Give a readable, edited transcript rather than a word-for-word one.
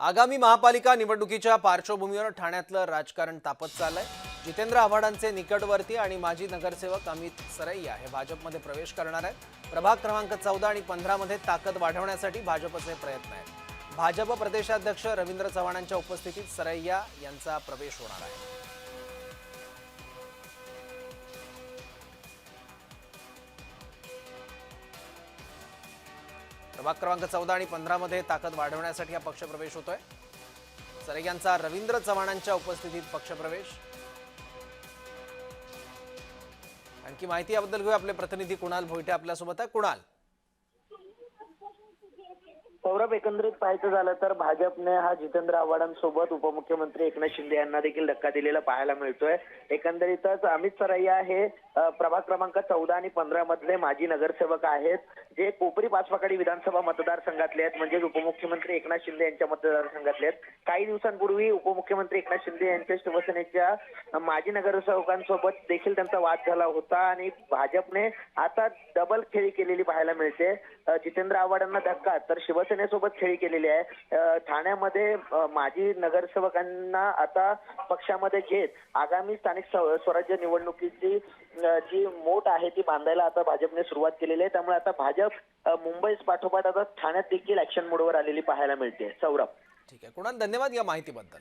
आगामी महापालिका निवडणुकीच्या पार्श्वभूमीवर ठाण्यातलं राजकारण तापत चाललंय। जितेंद्र आव्हाडांचे निकटवर्ती आणि माजी नगरसेवक अमित सरैया हे भाजपमध्ये प्रवेश करणार आहेत। प्रभाग क्रमांक 14 आणि 15 मध्ये ताकद वाढवण्यासाठी भाजपचे प्रयत्न आहेत। भाजप प्रदेशाध्यक्ष रवींद्र चव्हाणांच्या उपस्थितीत सरैया यांचा प्रवेश होणार आहे। प्रभाग क्रमांक 14 आणि 15 मध्ये ताकद वाढवण्यासाठी हा पक्षप्रवेश होतोय। सरैयांचा रवींद्र चव्हाणांच्या उपस्थितीत पक्षप्रवेश। आणखी माहिती याबद्दल घेऊ, आपले प्रतिनिधी कुणाल भोईटे आपल्यासोबत आहे। कुणाल, सौरभ, एकंदरीत पाहायचं झालं तर भाजपने हा जितेंद्र आव्हाडांसोबत उपमुख्यमंत्री एकनाथ शिंदे यांना देखील धक्का दिलेला पाहायला मिळतोय। एकंदरीतच अमित सरैया हे प्रभाग क्रमांक 14 आणि 15 मधले माजी नगरसेवक आहेत, जे कोपरी पाचवाकडी विधानसभा मतदारसंघातले आहेत, म्हणजे उपमुख्यमंत्री एकनाथ शिंदे यांच्या मतदारसंघातले आहेत। काही दिवसांपूर्वी उपमुख्यमंत्री एकनाथ शिंदे यांच्या शिवसेनेच्या माजी नगरसेवकांसोबत देखील त्यांचा वाद झाला होता आणि भाजपने आता डबल खेळी केलेली पाहायला मिळते। जितेंद्र आव्हाडांना धक्का तर शिवसेनेसोबत खेळी केलेली आहे। ठाण्यामध्ये माजी नगरसेवकांना आता पक्षामध्ये घेत आगामी स्थानिक स्वराज्य निवडणुकीची जी मोठ आहे ती बांधायला आता भाजपने सुरुवात केलेली आहे। त्यामुळे आता भाजप मुंबईस पाठोपाठ आता ठाण्यात देखील ऍक्शन मोडवर आलेली पाहायला मिळते। सौरभ, ठीक आहे कुणाल, धन्यवाद या माहितीबद्दल।